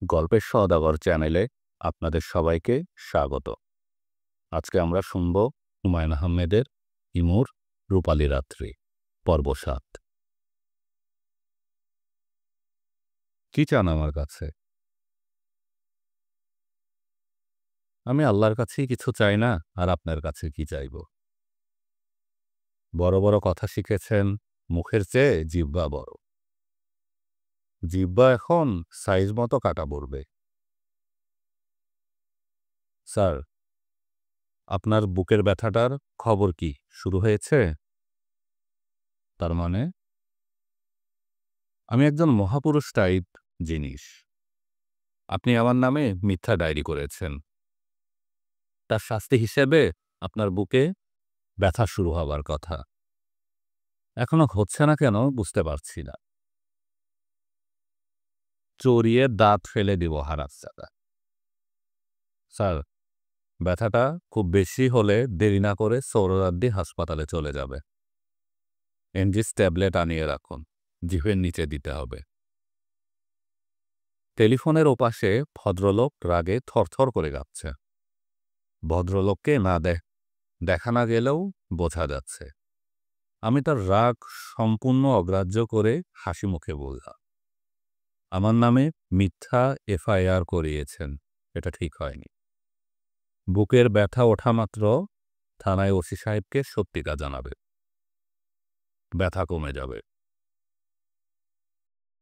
গল্পের সওদাগর চ্যানেলে আপনাদের সবাইকে স্বাগত। আজকে আমরা শুনব হুমায়ূন আহমেদের ইমুর রূপালী রাত্রি পর্ব ৭। কি চান আমার কাছে? আমি আল্লাহর কাছেই কিছু চাই না, আর আপনার কাছে কি চাইব? বড় বড় কথা শিখেছেন, মুখের চেয়ে জিহ্বা বড়। জিহ্বা এখন সাইজ মতো কাটা পড়বে। স্যার, আপনার বুকের ব্যথাটার খবর কি শুরু হয়েছে? তার মানে আমি একজন মহাপুরুষ টাইপ জিনিস। আপনি আমার নামে মিথ্যা ডায়েরি করেছেন। তার শাস্তি হিসেবে আপনার বুকে ব্যথা শুরু হবার কথা। এখনো হচ্ছে না কেন বুঝতে পারছি না। চড়িয়ে দাঁত ফেলে দিব হারামজাদা। স্যার, ব্যথাটা খুব বেশি হলে দেরি না করে সোহরাওয়ার্দী হাসপাতালে চলে যাবে। এনজিস ট্যাবলেট আনিয়ে রাখুন, জিভের নিচে দিতে হবে। টেলিফোনের ওপাশে ভদ্রলোক রাগে থরথর করে কাঁপছে। ভদ্রলোককে দেখা না গেলেও বোঝা যাচ্ছে। আমি তার রাগ সম্পূর্ণ অগ্রাহ্য করে হাসি মুখে বললাম, আমার নামে মিথ্যা এফআইআর করিয়েছেন, এটা ঠিক হয়নি। বুকের ব্যথা ওঠা মাত্র থানায় ওসি সাহেবকে সত্যিটা জানাবে, ব্যথা কমে যাবে।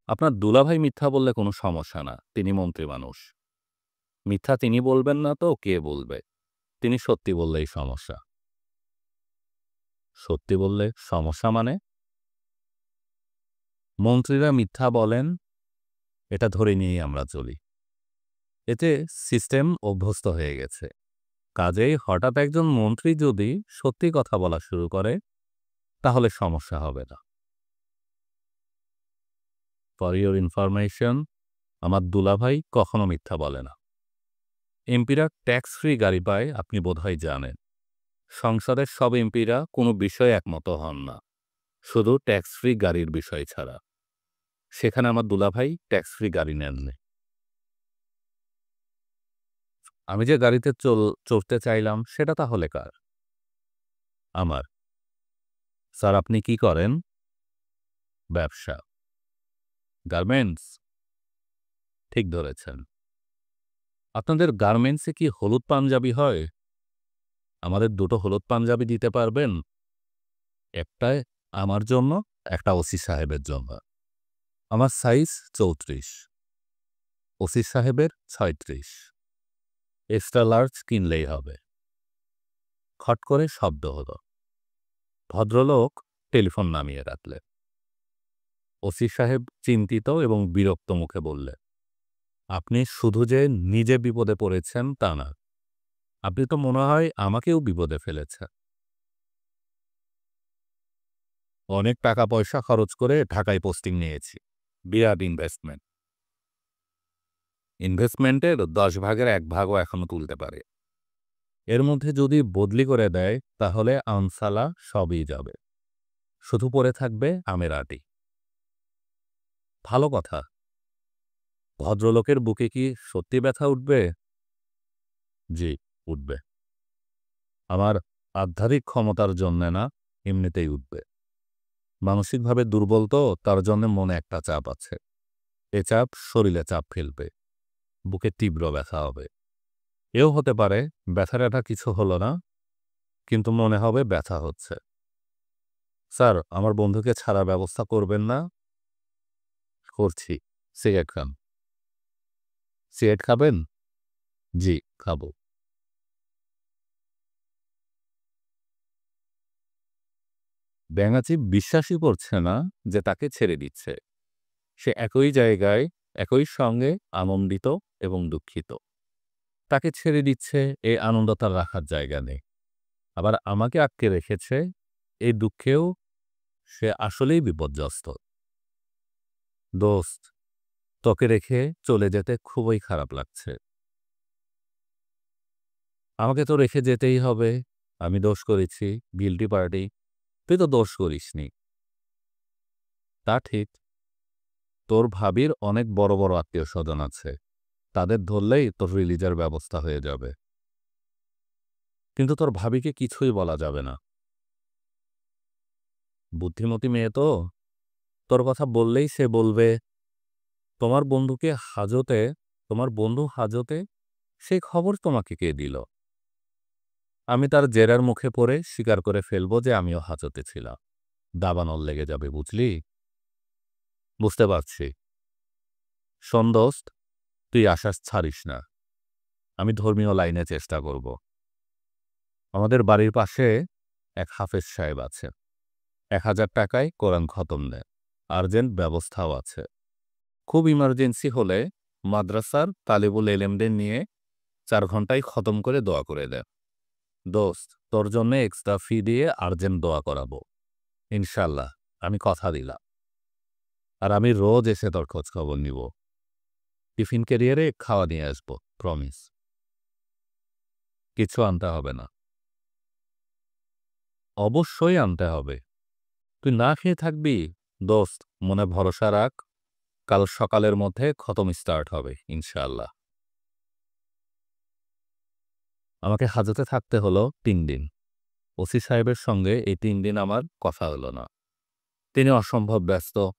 আপনার দুলাভাই মিথ্যা বললে কোনো সমস্যা না, তিনি মন্ত্রী মানুষ। মিথ্যা তিনি বলবেন না তো কে বলবে? তিনি সত্যি বললেই সমস্যা। সত্যি বললে সমস্যা মানে? মন্ত্রীরা মিথ্যা বলেন, এটা ধরে নিয়েই আমরা চলি। এতে সিস্টেম অভ্যস্ত হয়ে গেছে। কাজেই হঠাৎ একজন মন্ত্রী যদি সত্যি কথা বলা শুরু করে, তাহলে সমস্যা হবে না। ফর ইউর ইনফরমেশন, আমার দুলাভাই কখনো মিথ্যা বলে না। এমপিরা ট্যাক্স ফ্রি গাড়ি পায়, আপনি বোধহয় জানেন। সংসদের সব এমপিরা কোনো বিষয়ে একমত হন না, শুধু ট্যাক্স ফ্রি গাড়ির বিষয় ছাড়া। সেখানে আমার দুলাভাই ট্যাক্স ফ্রি গাড়ি নেননি। আমি যে গাড়িতে চড়তে চাইলাম সেটা তাহলে কার? আমার। স্যার, আপনি কি করেন? ব্যবসা। গার্মেন্টস? ঠিক ধরেছেন। আপনাদের গার্মেন্টসে কি হলুদ পাঞ্জাবি হয়? আমাদের দুটো হলুদ পাঞ্জাবি দিতে পারবেন? একটায় আমার জন্য, একটা ওসি সাহেবের জন্য। আমার সাইজ 34, ওসি সাহেবের 36। এক্সট্রা লার্জ কিনলেই হবে। খট করে শব্দ হলো। ভদ্রলোক টেলিফোন নামিয়ে রাখলেন। ওসি সাহেব চিন্তিত এবং বিরক্ত মুখে বললেন, আপনি শুধু যে নিজে বিপদে পড়েছেন তা না, আপনি তো মনে হয় আমাকেও বিপদে ফেলেছেন। অনেক টাকা পয়সা খরচ করে ঢাকায় পোস্টিং নিয়েছি, বিরাট ইনভেস্টমেন্ট। ইনভেস্টমেন্টের 10 ভাগের 1 ভাগও এখনো তুলতে পারে। এর মধ্যে যদি বদলি করে দেয় তাহলে আনসালা সবই যাবে, শুধু পড়ে থাকবে আমের আটি। ভালো কথা। ভদ্রলোকের বুকে কি সত্যি ব্যথা উঠবে? জি, উঠবে। আমার আধ্যাত্মিক ক্ষমতার জন্যে না, এমনিতেই উঠবে। মানসিকভাবে দুর্বল তো, তার জন্য মনে একটা চাপ আছে। এ চাপ শরীরে চাপ ফেলবে, বুকে তীব্র ব্যথা হবে। এও হতে পারে ব্যথা কিছু হলো না, কিন্তু মনে হবে ব্যথা হচ্ছে। স্যার, আমার বন্ধুকে ছাড়ার ব্যবস্থা করবেন না? করছি। সিগারেট খান। সিগারেট খাবেন? জি, খাবো। ব্যাঙাচি বিশ্বাসই করছে না যে তাকে ছেড়ে দিচ্ছে। সে একই জায়গায়, একই সঙ্গে আনন্দিত এবং দুঃখিত। তাকে ছেড়ে দিচ্ছে, এই আনন্দ তার রাখার জায়গা নেই। আবার আমাকে আটকে রেখেছে, এই দুঃখেও সে আসলেই বিপর্যস্ত। দোস্ত, তোকে রেখে চলে যেতে খুবই খারাপ লাগছে। আমাকে তো রেখে যেতেই হবে। আমি দোষ করেছি, গিল্টি পার্টি। তুই তো দোষ করিসনি। তা ঠিক। তোর ভাবির অনেক বড় বড় আত্মীয় স্বজন আছে। তাদের ধরলেই তোর রিলিজের ব্যবস্থা হয়ে যাবে। কিন্তু তোর ভাবিকে কিছুই বলা যাবে না। বুদ্ধিমতী মেয়ে তো, তোর কথা বললেই সে বলবে তোমার বন্ধু হাজতে সেই খবর তোমাকে কে দিল? আমি তার জেরার মুখে পড়ে স্বীকার করে ফেলব যে আমিও হাজতে ছিলাম। দাবানল লেগে যাবে, বুঝলি? বুঝতে পারছি। শোন দোস্ত, তুই আশ্বাস ছাড়িস না। আমি ধর্মীয় লাইনে চেষ্টা করব। আমাদের বাড়ির পাশে এক হাফেজ সাহেব আছে। ১,০০০ টাকায় কোরআন খতম দেয়। আর্জেন্ট ব্যবস্থাও আছে। খুব ইমার্জেন্সি হলে মাদ্রাসার তালেবুল এলেমদের নিয়ে ৪ ঘন্টায় খতম করে দোয়া করে দেয়। দোস্ত, তোর জন্য এক্সট্রা ফি দিয়ে আর্জেন্ট দোয়া করাবো ইনশাল্লাহ, আমি কথা দিলাম। আর আমি রোজ এসে তোর খোঁজ খবর নিব। টিফিন ক্যারিয়ারে খাওয়া নিয়ে আসবো, প্রমিস। কিছু আনতে হবে না। অবশ্যই আনতে হবে। তুই না খেয়ে থাকবি? দোস্ত, মনে ভরসা রাখ, কাল সকালের মধ্যে খতম স্টার্ট হবে ইনশাআল্লাহ। আমাকে হাজতে থাকতে হলো ৩ দিন। ওসি সাহেবের সঙ্গে এই ৩ দিন আমার কথা হলো না। তিনি অসম্ভব ব্যস্ত,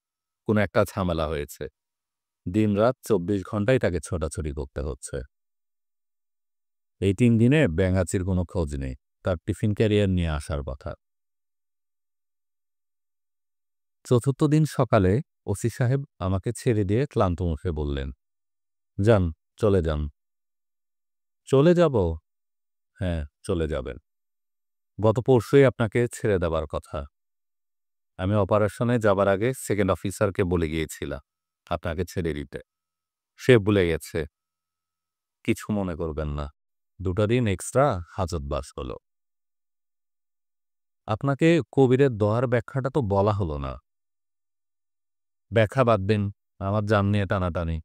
কোনো একটা ঝামেলা হয়েছে। দিনরাত ২৪ ঘন্টাই তাকে ছোটাছুটি করতে হচ্ছে। এই ৩ দিনে ব্যাঙাচির কোনো খোঁজ নেই। তার টিফিন ক্যারিয়ার নিয়ে আসার কথা। চতুর্থ দিন সকালে ওসি সাহেব আমাকে ছেড়ে দিয়ে ক্লান্ত মুখে বললেন, যান, চলে যান। চলে যাব? হ্যাঁ, চলে যাবেন। গত পরশুই আপনাকে ছেড়ে দেবার কথা। আমি অপারেশনে যাবার আগে সেকেন্ড অফিসারকে বলে গিয়েছিলাম আপনাকে ছেড়ে দিতে। সে ভুলে গেছে। কিছু মনে করবেন না। ২টা দিন এক্সট্রা হাজতবাস হলো। আপনাকে কবিরের দোয়ার ব্যাখ্যাটা তো বলা হলো না। ব্যাখ্যা বাদ দিন, আমার জান নিয়ে টানাটানি।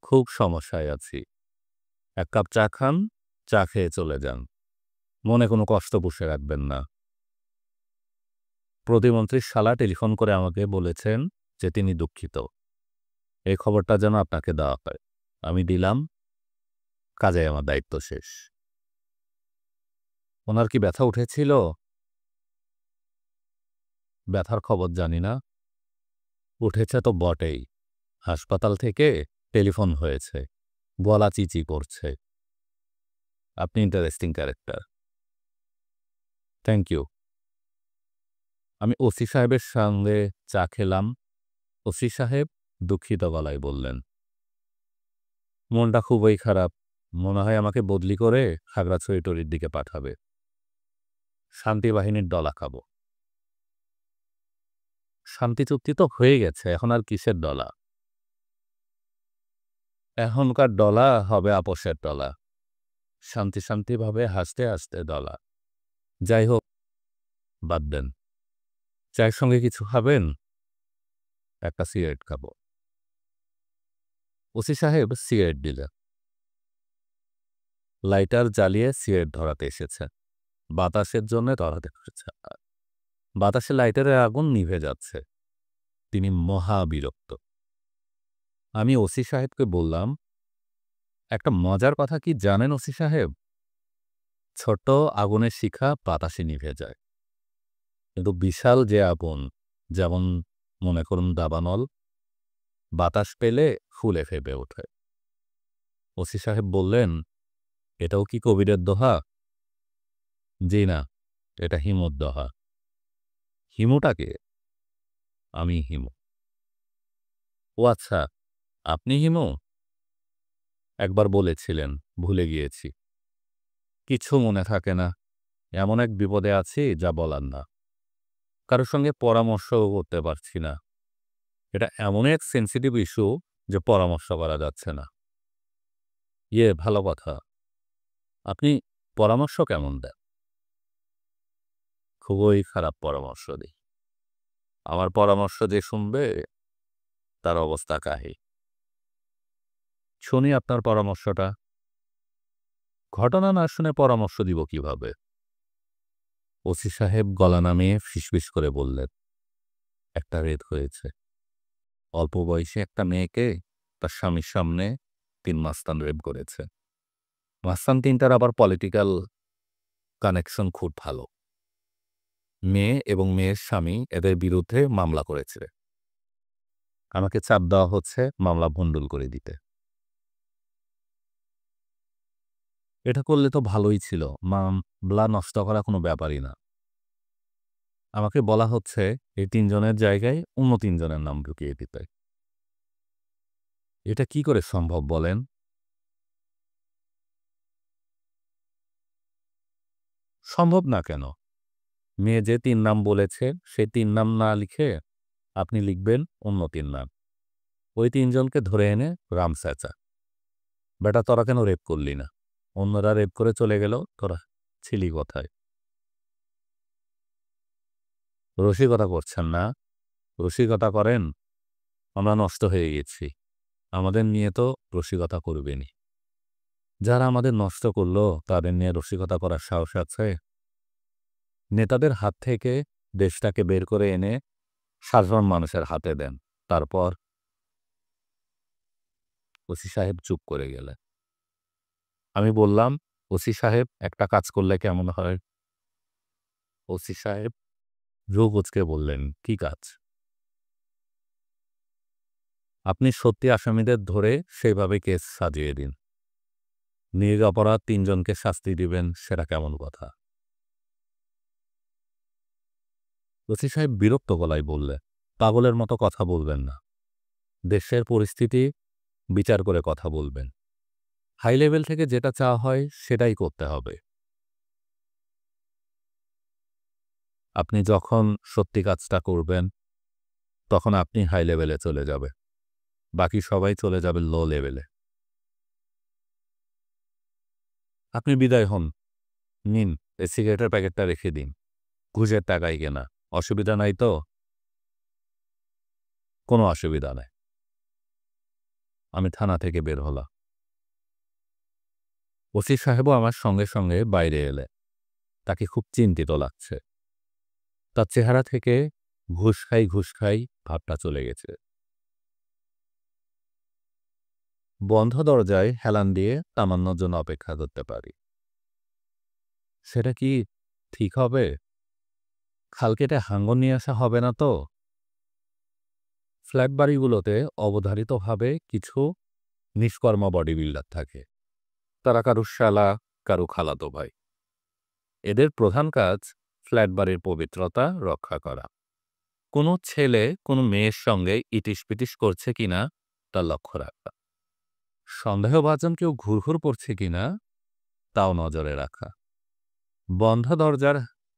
খুব সমস্যায় আছি। ১ কাপ চা খান, চা খেয়ে চলে যান। মনে কোনো কষ্ট পুষে রাখবেন না। প্রতিমন্ত্রীর শালা টেলিফোন করে আমাকে বলেছেন যে তিনি দুঃখিত। এই খবরটা যেন আপনাকে দেওয়া হয়। আমি দিলাম, কাজে আমার দায়িত্ব শেষ। ওনার কি ব্যথা উঠেছিল? ব্যথার খবর জানি না। উঠেছে তো বটেই। হাসপাতাল থেকে টেলিফোন হয়েছে। গলা চিচি করছে। আপনি ইন্টারেস্টিং ক্যারেক্টার। Thank you. আমি ওসি সাহেবের সঙ্গে চা খেলাম। ওসি সাহেব দুঃখিত গলায় বললেন, মনটা খুবই খারাপ। মনে হয় আমাকে বদলি করে খাগড়াছড়ি-টড়ির দিকে পাঠাবে। শান্তি বাহিনীর ডলা খাবো। শান্তি চুক্তি তো হয়ে গেছে, এখন আর কিসের ডলা? এখনকার ডলা হবে আপোষের ডলা। শান্তিভাবে হাসতে হাসতে ডলা। যাই হোক, বাদ দেন। চায়ের সঙ্গে কিছু খাবেন? একটা সিগারেট খাবো। ওসি সাহেব সিগারেট দিলেন। লাইটার জ্বালিয়ে সিগারেট ধরাতে এসেছে। বাতাসের জন্য ধরাতে হচ্ছে। বাতাসে লাইটারের আগুন নিভে যাচ্ছে। তিনি মহা বিরক্ত। আমি ওসি সাহেবকে বললাম, একটা মজার কথা কি জানেন ওসি সাহেব? ছোট আগুনের শিখা বাতাসে নিভে যায়, কিন্তু বিশাল যে আগুন, যেমন মনে করুন দাবানল, বাতাস পেলে ফুলে ফেপে ওঠে। ওসি সাহেব বললেন, এটাও কি কবিরের দোহা? জি না, এটা হিমুর দোহা। হিমুটাকে? আমি হিমু। ও আচ্ছা, আপনি হিমু? একবার বলেছিলেন, ভুলে গিয়েছি। কিছু মনে থাকে না। এমন এক বিপদে আছি যা বলার না। কারোর সঙ্গে পরামর্শও করতে পারছি না। এটা এমন এক সেনসিটিভ ইস্যু যে পরামর্শ করা যাচ্ছে না। ভালো কথা। আপনি পরামর্শ কেমন দেন? খুবই খারাপ পরামর্শ দিই। আমার পরামর্শ যে শুনবে তার অবস্থা কাহিল। শুনি আপনার পরামর্শটা। ঘটনা না শুনে পরামর্শ দিব কিভাবে? ওসি সাহেব গলা নামিয়ে ফিসফিস করে বললেন, একটা রেত হয়েছে। অল্প বয়সী একটা মেয়েকে তার স্বামীর সামনে 3 মাস্তান রেপ করেছে। মাস্তান 3টার আবার পলিটিক্যাল কানেকশন খুব ভালো। মেয়ে এবং মেয়ের স্বামী এদের বিরুদ্ধে মামলা করেছে। আমাকে চাপ দেওয়া হচ্ছে মামলা ভণ্ডুল করে দিতে। এটা করলে তো ভালোই ছিল। মামলা নষ্ট করা কোনো ব্যাপারই না। আমাকে বলা হচ্ছে এই 3 জনের জায়গায় অন্য 3 জনের নাম ঢুকিয়ে দিতে। এটা কি করে সম্ভব বলেন? সম্ভব না কেন? মেয়ে যে 3 নাম বলেছে সেই 3 নাম না লিখে আপনি লিখবেন অন্য 3 নাম। ওই 3 জনকে ধরে এনে রামচাচা, বেটা তোরা কেন রেপ করলি না? অন্যরা রেপ করে চলে গেল, তোরা ছিলি কোথায়? রসিকতা করছেন না? রসিকতা করেন? আমরা নষ্ট হয়ে গেছি। আমাদের নিয়ে তো রসিকতা করবেনই। যারা আমাদের নষ্ট করল তাদের নিয়ে রসিকতা করার সাহস আছে? নেতাদের হাত থেকে দেশটাকে বের করে এনে সাধারণ মানুষের হাতে দেন। তারপর ওসি সাহেব চুপ করে গেলেন। আমি বললাম, ওসি সাহেব একটা কাজ করলে কেমন হয়? ওসি সাহেব ভ্রু কুঁচকে বললেন, কি কাজ? আপনি সত্যি আসামিদের ধরে সেইভাবে কেস সাজিয়ে দিন। নিরপরাধ 3 জনকে শাস্তি দিবেন, সেটা কেমন কথা? ওসি সাহেব বিরক্ত গলায় বললেন, পাগলের মতো কথা বলবেন না। দেশের পরিস্থিতি বিচার করে কথা বলবেন। হাই লেভেল থেকে যেটা চাওয়া হয় সেটাই করতে হবে। আপনি যখন সত্যি কাজটা করবেন তখন আপনি হাই লেভেলে চলে যাবে। বাকি সবাই চলে যাবে লো লেভেলে। আপনি বিদায় হন। নিন, এই সিগারেটের প্যাকেটটা রেখে দিন। ঘুষের টাকায় কেনা। অসুবিধা নাই তো? কোনো অসুবিধা নাই। আমি থানা থেকে বের হলাম। ওসি সাহেবও আমার সঙ্গে সঙ্গে বাইরে এলেন। তাকে খুব চিন্তিত লাগছে। তার চেহারা থেকে ঘুষ খাই ভাবটা চলে গেছে। বন্ধ দরজায় হেলান দিয়ে তামান্নার জন্য অপেক্ষা করতে পারি। সেটা কি ঠিক হবে? খাল কেটে হাঙ্গর নিয়ে আসা হবে না তো? ফ্ল্যাট বাড়িগুলোতে অবধারিতভাবে কিছু নিষ্কর্মা বডি বিল্ডার থাকে। তারা কারো শালা, কারো খালাতো ভাই। এদের প্রধান কাজ ফ্ল্যাট বাড়ির পবিত্রতা রক্ষা করা। কোনো ছেলে কোনো মেয়ের সঙ্গে ইটিস-পিটিস করছে কিনা তা লক্ষ্য রাখা। সন্দেহভাজন কেউ ঘুরঘুর করছে কিনা তাও নজরে রাখা। বন্ধ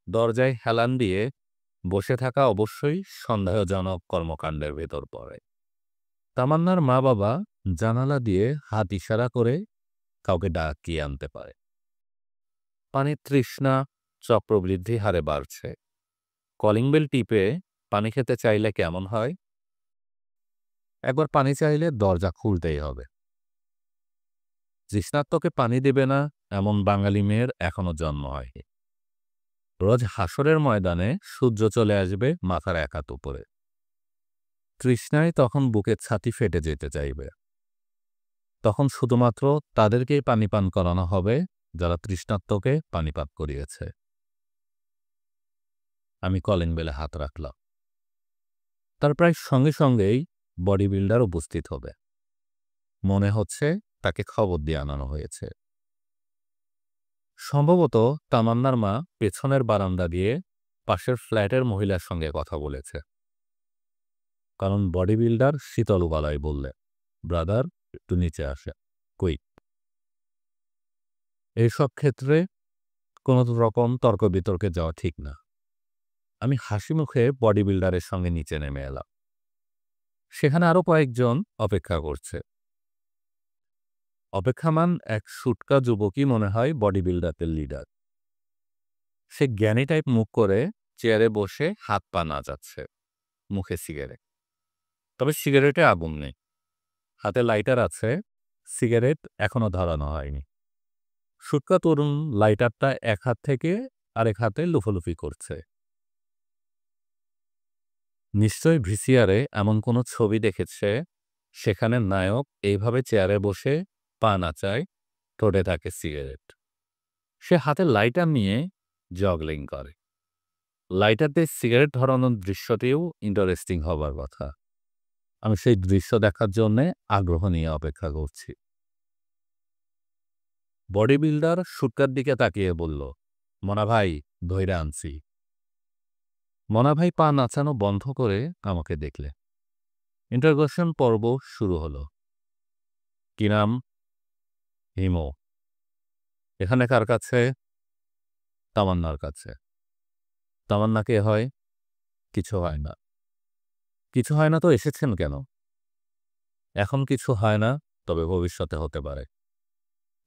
দরজায় হেলান দিয়ে বসে থাকা অবশ্যই সন্দেহজনক কর্মকাণ্ডের ভেতর পড়ে। তামান্নার মা-বাবা জানালা দিয়ে হাত ইশারা করে কাউকে ডাকিয়ে আনতে পারে। পানির তৃষ্ণা চক্রবৃদ্ধি হারে বাড়ছে। কলিং বেল টিপে পানি খেতে চাইলে কেমন হয়? একবার পানি চাইলে দরজা খুলতেই হবে। তৃষ্ণার্তকে পানি দেবে না এমন বাঙালি মেয়ের এখনো জন্ম হয়নি। রোজ হাসরের ময়দানে সূর্য চলে আসবে মাথার এক হাত উপরে। তৃষ্ণায় তখন বুকের ছাতি ফেটে যেতে চাইবে। তখন শুধুমাত্র তাদেরকেই পানি পান করানো হবে যারা তৃষ্ণার্তকে পানিপাত করিয়েছে। আমি কলিং বেলে হাত রাখলাম। তার প্রায় সঙ্গে সঙ্গেই বডি বিল্ডার উপস্থিত হবে। মনে হচ্ছে তাকে খবর দিয়ে আনানো হয়েছে। সম্ভবত তামান্নার মা পেছনের বারান্দা দিয়ে পাশের ফ্ল্যাটের মহিলার সঙ্গে কথা বলেছে। কারণ বডি বিল্ডার শীতল গলায় বললে, ব্রাদার একটু নিচে আসে। কই? এইসব ক্ষেত্রে কোনো রকম তর্ক বিতর্কে যাওয়া ঠিক না। আমি হাসি মুখে বডি বিল্ডারের সঙ্গে নিচে নেমে এলাম। সেখানে আরো কয়েকজন অপেক্ষা করছে। অপেক্ষামান এক সুটকা যুবকই মনে হয় বডি বিল্ডারদের লিডার। সে জ্ঞানী টাইপ মুখ করে চেয়ারে বসে হাত পা নাচাচ্ছে, মুখে সিগারেট। তবে সিগারেটে আগুন নেই। হাতে লাইটার আছে, সিগারেট এখনো ধরানো হয়নি। সুটকা তরুণ লাইটারটা এক হাত থেকে আরেক হাতে লুফোলুফি করছে। নিশ্চয় ভিসিআরে এমন কোনো ছবি দেখেছে সেখানে নায়ক এইভাবে চেয়ারে বসে পা নাচায়, ঠোঁটে থাকে সিগারেট। সে হাতে লাইটার নিয়ে জগলিং করে। লাইটার দিয়ে সিগারেট ধরানোর দৃশ্যটিও ইন্টারেস্টিং হবার কথা। আমি সেই দৃশ্য দেখার জন্যে আগ্রহ নিয়ে অপেক্ষা করছি। বডি বিল্ডার সুটকার দিকে তাকিয়ে বলল, মনা ভাই, ধইরা আনছি। মনা ভাই পা নাচানো বন্ধ করে আমাকে দেখলে। ইন্টারোগেশন পর্ব শুরু হলো। কি নাম? হিমু। এখানে কার কাছে? তামান্নার কাছে। তামান্না কে হয়? কিছু হয় না। কিছু হয় না তো এসেছেন কেন? এখন কিছু হয় না, তবে ভবিষ্যতে হতে পারে।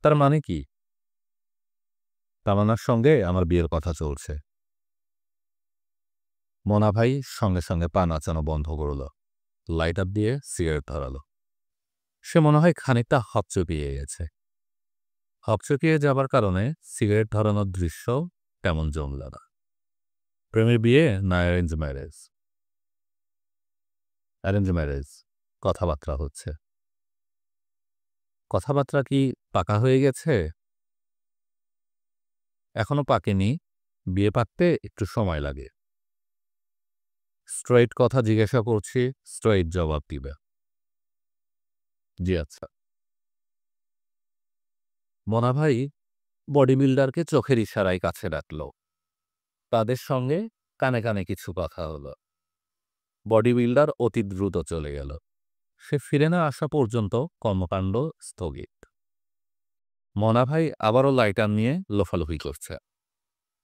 তার মানে কি? তামান্নার সঙ্গে আমার বিয়ের কথা চলছে। মনা ভাই সঙ্গে সঙ্গে পা নাচানো বন্ধ করল। লাইটার দিয়ে সিগারেট ধরালো। সে মনে হয় খানিকটা হকচকিয়ে গেছে। হকচকিয়ে যাবার কারণে সিগারেট ধরানোর দৃশ্য তেমন জমল না। প্রেমের বিয়ে না অ্যারেঞ্জ ম্যারেজ? Arrange marriage. কথাবার্তা হচ্ছে। কথাবার্তা কি পাকা হয়ে গেছে? এখনো পাকেনি। বিয়ে পাকতে একটু সময় লাগে। স্ট্রেইট কথা জিজ্ঞাসা করছি, স্ট্রেইট জবাব দিবে। জি আচ্ছা। মনা ভাই বডি বিল্ডারকে চোখের ইশারায় কাছে ডাকল। তাদের সঙ্গে কানে কানে কিছু কথা হলো। বডি বিল্ডার অতি দ্রুত চলে গেল। সে ফিরে না আসা পর্যন্ত কর্মকাণ্ড স্থগিত। মনা ভাই আবারও লাইটার নিয়ে লোফালোফি করছে।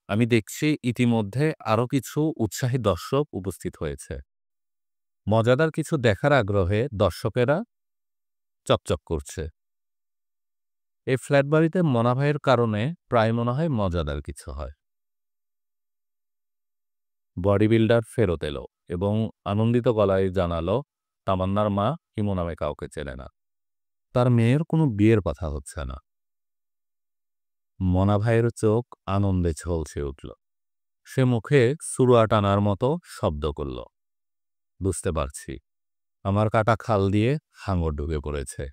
আমি দেখছি ইতিমধ্যে আরও কিছু উৎসাহী দর্শক উপস্থিত হয়েছে। মজাদার কিছু দেখার আগ্রহে দর্শকেরা চকচক করছে। এই ফ্ল্যাট বাড়িতে মনা ভাইয়ের কারণে প্রায় মনে হয় মজাদার কিছু হয়। বডি বিল্ডার ফেরত এলো এবং আনন্দিত গলায় জানালো, তামান্নার মা হিমু নামে কাউকে চেনে না। তার মেয়ের কোনো বিয়ের কথা হচ্ছে না। মনা ভাইয়ের চোখ আনন্দে ঝলসে উঠল। সে মুখে সুরুয়া টানার মতো শব্দ করল। বুঝতে পারছি, আমার কাটা খাল দিয়ে হাঙর ঢুকে পড়েছে।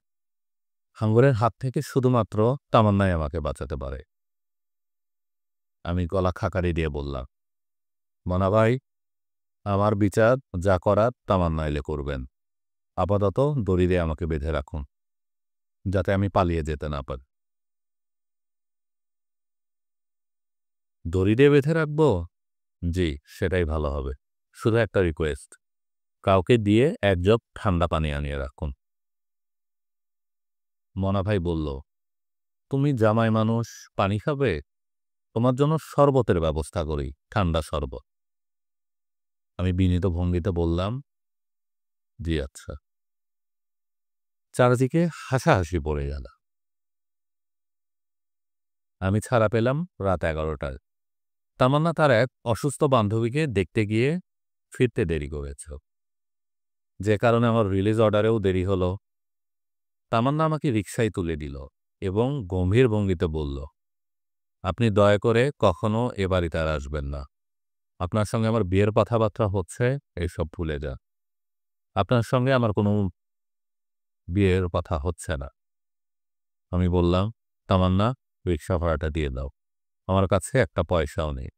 হাঙরের হাত থেকে শুধুমাত্র তামান্নাই আমাকে বাঁচাতে পারে। আমি গলা খাকারি দিয়ে বললাম, মনা ভাই, আমার বিচার যা করার তামান্না এলে করবেন। আপাতত দড়ি দিয়ে আমাকে বেঁধে রাখুন, যাতে আমি পালিয়ে যেতে না পারি। দড়ি দিয়ে বেঁধে রাখবো? জি, সেটাই ভালো হবে। শুধু একটা রিকোয়েস্ট, কাউকে দিয়ে এক জগ ঠান্ডা পানি আনিয়ে রাখুন। মনা ভাই বলল, তুমি জামাই মানুষ, পানি খাবে? তোমার জন্য শরবতের ব্যবস্থা করি, ঠান্ডা শরবত। আমি বিনীত ভঙ্গিতে বললাম, জি আচ্ছা। চারদিকে হাসাহাসি পড়ে গেল। আমি ছাড়া পেলাম রাত 11টায়। তামান্না তার এক অসুস্থ বান্ধবীকে দেখতে গিয়ে ফিরতে দেরি করেছে, যে কারণে আমার রিলিজ অর্ডারেও দেরি হলো। তামান্না আমাকে রিকশায় তুলে দিল এবং গম্ভীর ভঙ্গিতে বলল, আপনি দয়া করে কখনো এ বাড়িতে আর আসবেন না। আপনার সঙ্গে আমার বিয়ের কথাবার্তা হচ্ছে, এইসব ভুলে যান। আপনার সঙ্গে আমার কোনো বিয়ের কথা হচ্ছে না। আমি বললাম, তামান্না, রিকশা ভাড়াটা দিয়ে দাও, আমার কাছে একটা পয়সাও নেই।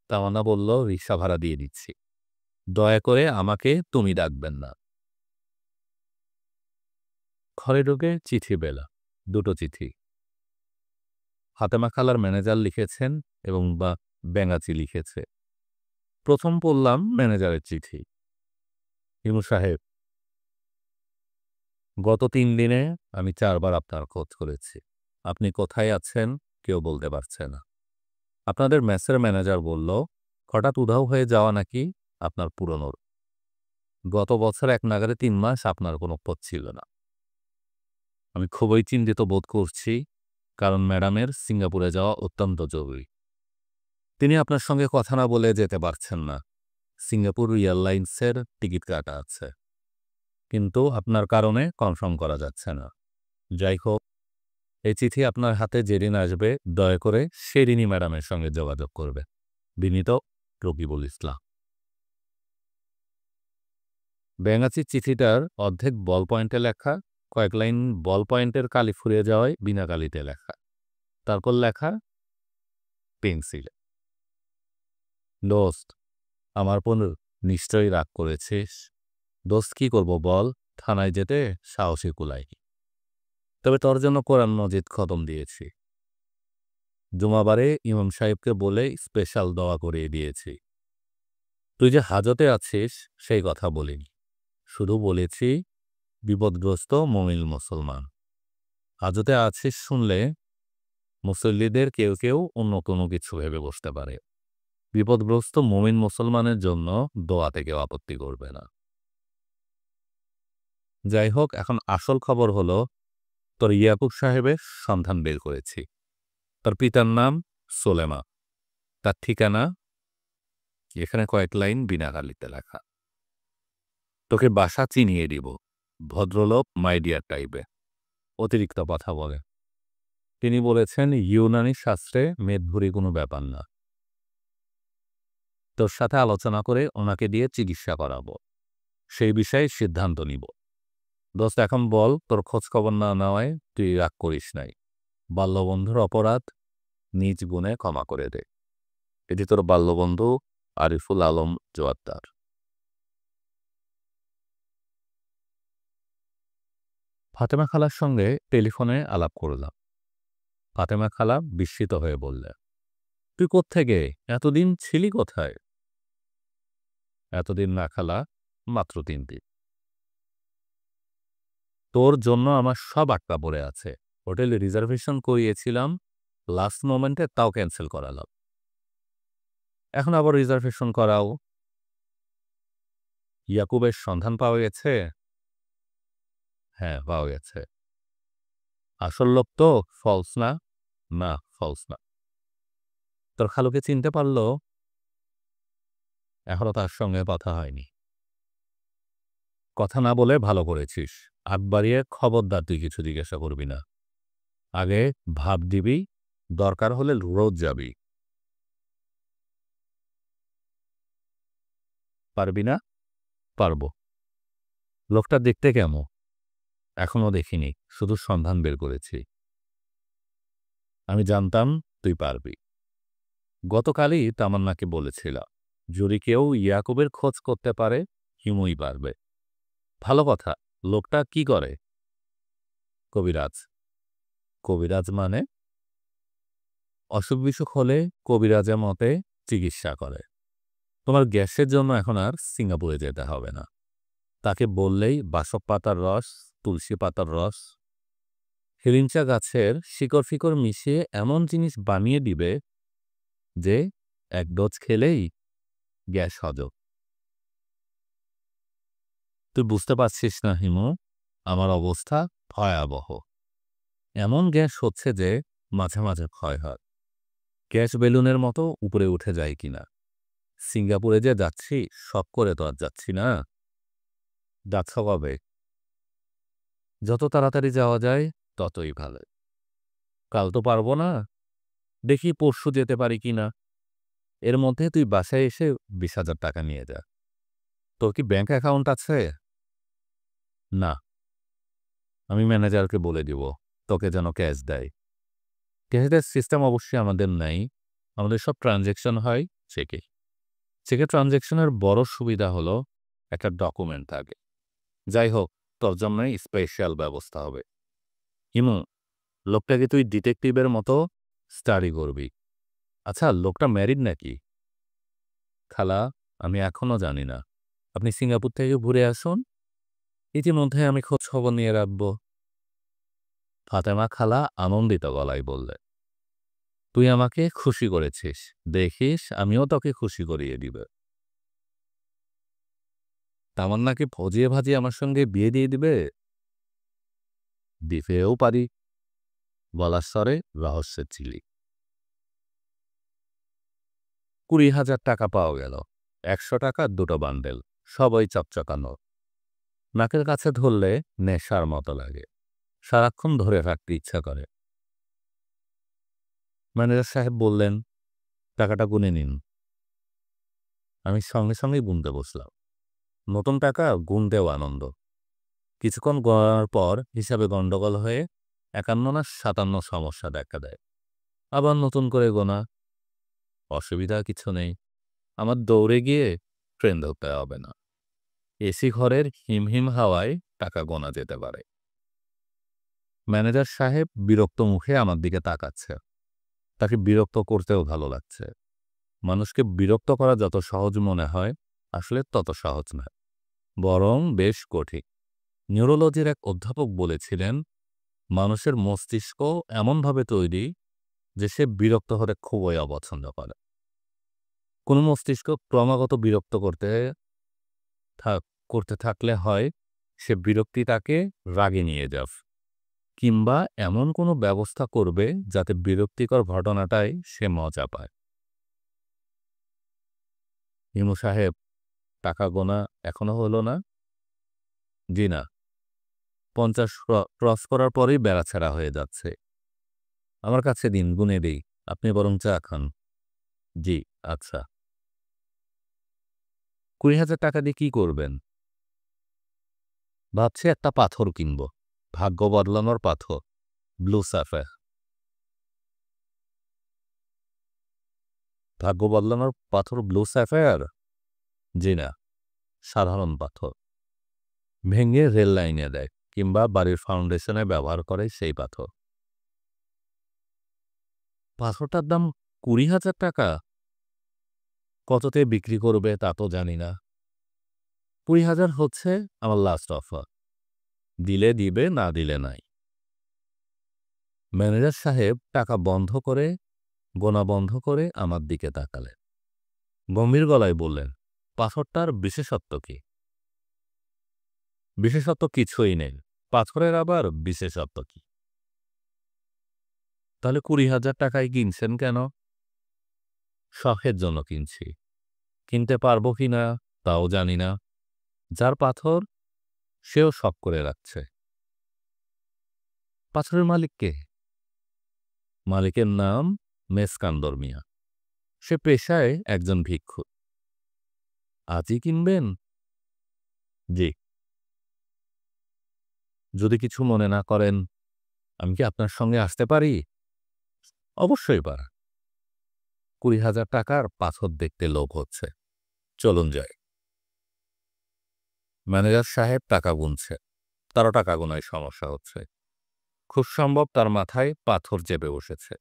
তামান্না বলল, রিকশা ভাড়া দিয়ে দিচ্ছি, দয়া করে আমাকে তুমি ডাকবেন না। ঘরে ঢুকে চিঠি পেলাম, দুটো চিঠি। ফাতেমা খালার ম্যানেজার লিখেছেন এবং ব্যাঙাচি লিখেছে। প্রথম পড়লাম ম্যানেজারের চিঠি। হিমু সাহেব, গত 3 দিনে আমি 4 বার আপনার খোঁজ করেছি। আপনি কোথায় আছেন কেউ বলতে পারছে না। আপনাদের মেসের ম্যানেজার বলল, হঠাৎ উধাও হয়ে যাওয়া নাকি আপনার পুরনো। গত বছর এক নাগারে 3 মাস আপনার কোনো খোঁজ ছিল না। আমি খুবই চিন্তিত বোধ করছি, কারণ ম্যাডামের সিঙ্গাপুরে যাওয়া অত্যন্ত জরুরি। তিনি আপনার সঙ্গে কথা না বলে যেতে পারছেন না। সিঙ্গাপুর এয়ারলাইন্সের টিকিট কাটা আছে, কিন্তু আপনার কারণে কনফার্ম করা যাচ্ছে না। যাই হোক, এই চিঠি আপনার হাতে যেদিন আসবে, দয়া করে সেদিনই ম্যাডামের সঙ্গে যোগাযোগ করবে। বিনীত, রকিবুল ইসলাম। ব্যাঙাচির চিঠিটার অর্ধেক বল পয়েন্টে লেখা, কয়েক লাইন বল পয়েন্টের কালি ফুরিয়ে যাওয়ায় বিনা কালিতে লেখা। তারপর লেখা পেন্সিলে। দোস্ত, আমার উপর নিশ্চয়ই রাগ করেছিস। দোস্ত, কি করব বল? থানায় যেতে সাহসী কুলাইনি। তবে তোর জন্য কোরআন মজিদ খতম দিয়েছি। জুমাবারে ইমাম সাহেবকে বলে স্পেশাল দোয়া করিয়ে দিয়েছি। তুই যে হাজতে আছিস সেই কথা বলিনি, শুধু বলেছি বিপদগ্রস্ত মুমিন মুসলমান। হাজতে আছিস শুনলে মুসল্লিদের কেউ কেউ অন্য কোনো কিছু ভেবে বসতে পারে। বিপদগ্রস্ত মুমিন মুসলমানের জন্য দোয়াতে কেউ আপত্তি করবে না। যাই হোক, এখন আসল খবর হলো তোর ইয়াকুব সাহেবের সন্ধান বের করেছি। তার পিতার নাম সোলেমা, তার ঠিকানা এখানে কয়েক লাইন বিনা কালিতে লেখা। তোকে বাসা চিনিয়ে দিব। ভদ্রলোক মাই ডিয়ার টাইপে, অতিরিক্ত কথা বলে। তিনি বলেছেন ইউনানি শাস্ত্রে মেদভুরি কোনো ব্যাপার না। তোর সাথে আলোচনা করে ওনাকে দিয়ে চিকিৎসা করাবো, সেই বিষয়ে সিদ্ধান্ত নিব। দোস্ত, এখন বল, তোর খোঁজ খবর না নেওয়ায় তুই রাগ করিস নাই। বাল্যবন্ধুর অপরাধ নিজ গুণে ক্ষমা করে দে। এটি তোর বাল্যবন্ধু আরিফুল আলম জোয়াদ্দার। ফাতেমা খালার সঙ্গে টেলিফোনে আলাপ করলাম। ফাতেমা খালা বিস্মিত হয়ে বললে, তুই কোত্থেকে? এতদিন ছিলি কোথায়? এতদিন না খালা, মাত্র 3 দিন। তোর জন্য আমার সব আটকা পড়ে আছে। হোটেলে রিজার্ভেশন করিয়েছিলাম, লাস্ট মোমেন্টে তাও ক্যান্সেল করালাম। এখন আবার রিজার্ভেশন করাও। ইয়াকুবের সন্ধান পাওয়া গেছে? হ্যাঁ, পাওয়া গেছে। আসল লোক তো? ফলস না? না, ফলস না। তোর খালুকে চিনতে পারলো? এখনো তার সঙ্গে কথা হয়নি। কথা না বলে ভালো করেছিস। হাত বাড়িয়ে খবরদার তুই কিছু জিজ্ঞাসা করবি না। আগে ভাব দিবি, দরকার হলে রোজ যাবি। পারবি না? পারবো। লোকটা দেখতে কেমন? এখনো দেখিনি, শুধু সন্ধান বের করেছি। আমি জানতাম তুই পারবি। গতকালই তামান্নাকে বলেছিলাম, যদি কেউ ইয়াকুবের খোঁজ করতে পারে হিমুই পারবে। ভালো কথা। লোকটা কি করে? কবিরাজ। কবিরাজ মানে? অসুখ বিসুখ হলে কবিরাজের মতে চিকিৎসা করে। তোমার গ্যাসের জন্য এখন আর সিঙ্গাপুরে যেতে হবে না। তাকে বললেই বাসক পাতার রস, তুলসী পাতার রস, হেলিঞ্চা গাছের শিকড় ফিকড় মিশিয়ে এমন জিনিস বানিয়ে দিবে যে 1 ডোজ খেলেই গ্যাস হজম। তুই বুঝতে পারছিস না হিমু, আমার অবস্থা ভয়াবহ। এমন গ্যাস হচ্ছে যে মাঝে মাঝে ক্ষয় হয়। গ্যাস বেলুনের মতো উপরে উঠে যায় কিনা। সিঙ্গাপুরে যে যাচ্ছি, শখ করে তো আর যাচ্ছি না। যাচ্ছ কবে? যত তাড়াতাড়ি যাওয়া যায় ততই ভালো। কাল তো পারবো না, দেখি পরশু যেতে পারি কিনা। এর মধ্যে তুই বাসায় এসে 20,000 টাকা নিয়ে যা। তোর কি ব্যাংক অ্যাকাউন্ট আছে? না, আমি ম্যানেজারকে বলে দিব তোকে যেন ক্যাশ দেয়। ক্যাশের সিস্টেম অবশ্যই আমাদের নাই, আমাদের সব ট্রানজ্যাকশন হয় চেকে। চেকে ট্রানজ্যাকশনের বড় সুবিধা হলো একটা ডকুমেন্ট থাকে। যাই হোক, তোর জন্যই স্পেশাল ব্যবস্থা হবে। হিমু, লোকটাকে তুই ডিটেকটিভের মতো স্টাডি করবি। আচ্ছা, লোকটা ম্যারিড নাকি? খালা, আমি এখনো জানি না। আপনি সিঙ্গাপুর থেকে ঘুরে আসুন, ইতিমধ্যে আমি খোঁজ খবর নিয়ে রাখব। ফাতেমা খালা আনন্দিত গলায় বললে, তুই আমাকে খুশি করেছিস, দেখিস আমিও তোকে খুশি করিয়ে দিব। তামান্নাকে ভজিয়ে ভাজিয়ে আমার সঙ্গে বিয়ে দিয়ে দিবে? দিতেও পারি। গলার স্বরে রহস্যের ছিলি। 20,000 টাকা পাওয়া গেল। 100 টাকার 2টো বান্ডেল, সবই চকচকানো। নাকের কাছে ধরলে নেশার মতো লাগে, সারাক্ষণ ধরে রাখতে ইচ্ছা করে। ম্যানেজার সাহেব বললেন, টাকাটা গুনে নিন। আমি সঙ্গে সঙ্গেই গুনতে বসলাম। নতুন টাকা গুনতেও আনন্দ। কিছুক্ষণ গণার পর হিসাবে গন্ডগোল হয়ে ৫১ না ৫৭ সমস্যা দেখা দেয়। আবার নতুন করে গোনা। অসুবিধা কিছু নেই। আমার দৌড়ে গিয়ে ট্রেন ধরতে হবে না। এসি ঘরের হিমহিম হাওয়ায় টাকা গোনা যেতে পারে। ম্যানেজার সাহেব বিরক্ত মুখে আমার দিকে তাকাচ্ছে। তাকে বিরক্ত করতেও ভালো লাগছে। মানুষকে বিরক্ত করা যত সহজ মনে হয়, আসলে তত সহজ নয়, বরং বেশ কঠিন। নিউরোলজির এক অধ্যাপক বলেছিলেন, মানুষের মস্তিষ্ক এমনভাবে তৈরি যে সে বিরক্ত হতে খুবই অপছন্দ করে। কোনো মস্তিষ্ক ক্রমাগত বিরক্ত করতে থাকলে হয় সে বিরক্তি তাকে রাগে নিয়ে যাবে, কিংবা এমন কোনো ব্যবস্থা করবে যাতে বিরক্তিকর ঘটনাটাই সে মজা পায়। হিমু সাহেব, টাকা গোনা এখনো হলো না? জি না, ৫০ ক্রস করার পরেই বেড়াছেড়া হয়ে যাচ্ছে। আমার কাছে দিন, গুনে দিই। আপনি বরং চা খান। জি, আচ্ছা। ২০,০০০ টাকা দিয়ে কি করবেন? ভাবছি একটা পাথর কিনব। ভাগ্য বদলানোর পাথর, ব্লু স্যাফায়ার। ভাগ্য বদলানোর পাথর ব্লু স্যাফায়ার? জি না, সাধারণ পাথর। ভেঙে রেল লাইনে দেয়, কিংবা বাড়ির ফাউন্ডেশনে ব্যবহার করে সেই পাথর। পাথরটার দাম ২০,০০০ টাকা? কততে বিক্রি করবে তা তো জানি না। ২০,০০০ হচ্ছে আমার লাস্ট অফার। দিলে দিবে, না দিলে নাই। ম্যানেজার সাহেব টাকা বন্ধ করে, গোনা বন্ধ করে আমার দিকে তাকালেন। গম্ভীর গলায় বললেন, পাথরটার বিশেষত্ব কি? বিশেষত্ব কিছুই নেই। পাথরের আবার বিশেষত্ব কি? তাহলে ২০,০০০ টাকায় কিনছেন কেন? শখের জন্য কিনছি। কিনতে পারবো কিনা তাও জানি না। যার পাথর সেও শখ করে রাখছে। পাথরের মালিক কে? মালিকের নাম মেসকান্দর মিয়া। সে পেশায় একজন ভিক্ষু। আজই কিনবেন? জি। যদি কিছু মনে না করেন, আমি কি আপনার সঙ্গে আসতে পারি? অবশ্যই পারা। ২০,০০০ টাকার পাথর দেখতে লোভ হচ্ছে। চলুন যাই। ম্যানেজার সাহেব টাকা গুনছে। তারও টাকা গোনায় সমস্যা হচ্ছে। খুব সম্ভব তার মাথায় পাথর চেপে বসেছে।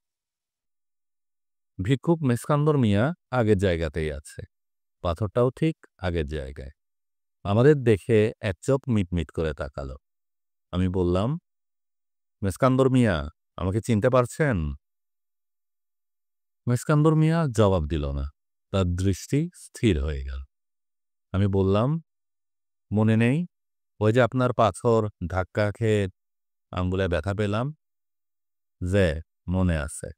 ভিক্ষুক মেসকান্দর মিয়া আগের জায়গাতেই আছে। পাথরটাও ঠিক আগের জায়গায়। আমাদের দেখে এক চোখ মিটমিট করে তাকালো। আমি বললাম, মেসকান্দর মিয়া, আমাকে চিনতে পারছেন? মেসকান্দর মিয়া জবাব দিল না। তার দৃষ্টি স্থির হয়ে গেল। আমি বললাম, মনে নেই? ওই যে আপনার পাথর ধাক্কা খেয়ে আঙ্গুলে ব্যথা পেলাম? যে, মনে আছে।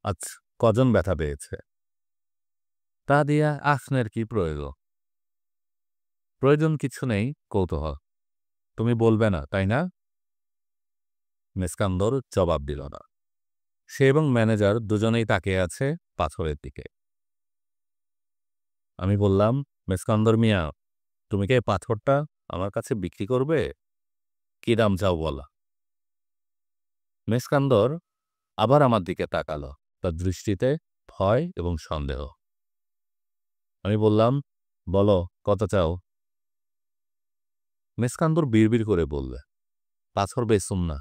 আচ্ছা, কজন ব্যথা পেয়েছে? তা দিয়া আসনের কি প্রয়োজন? প্রয়োজন কিছু নেই, কৌতূহল। তুমি বলবে না, তাই না? মেসকান্দর জবাব দিল না। সে এবং ম্যানেজার দুজনেই তাকিয়ে আছে পাথরের দিকে। আমি বললাম, মেসকান্দর মিয়া, তুমি কি এই পাথরটা আমার কাছে বিক্রি করবে? কি দাম চাও বলা? মেসকান্দর আবার আমার দিকে তাকালো। তার দৃষ্টিতে ভয় এবং সন্দেহ। আমি বললাম, বলো, কত চাও? মেসকান্দর বিড়বিড় করে বললে, পাথর বেচুম না।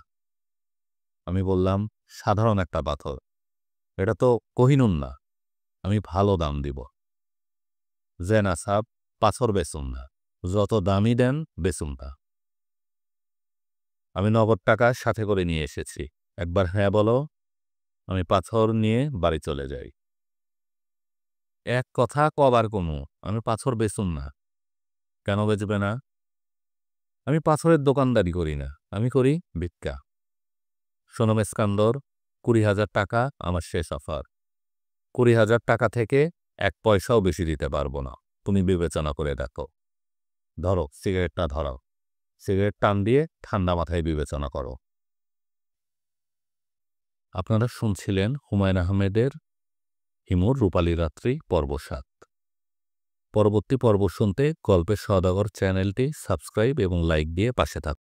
আমি বললাম, সাধারণ একটা পাথর। এটা তো কোহিনূর না। আমি ভালো দাম দিব। যে না সাব, পাথর বেচুম না। যত দামই দেন বেচুম না। আমি নগদ টাকা সাথে করে নিয়ে এসেছি। একবার হ্যাঁ বলো, আমি পাথর নিয়ে বাড়ি চলে যাই। এক কথা কবার কমু, আমি পাথর বেচুম না। কেন বেচবে না? আমি পাথরের দোকানদারি করি না, আমি করি ভিক্ষা। শোনো মেসকান্দর, ২০,০০০ টাকা আমার শেষ অফার। ২০,০০০ টাকা থেকে ১ পয়সাও বেশি দিতে পারবো না। তুমি বিবেচনা করে দেখো। ধরো, সিগারেটটা ধরাও। সিগারেট টান দিয়ে ঠান্ডা মাথায় বিবেচনা করো। আপনারা শুনছিলেন হুমায়ূন আহমেদের হিমুর রূপালী রাত্রি পর্ব ৭। পরবর্তী পর্ব শুনতে গল্পের সওদাগর চ্যানেলটি সাবস্ক্রাইব এবং লাইক দিয়ে পাশে থাকুন।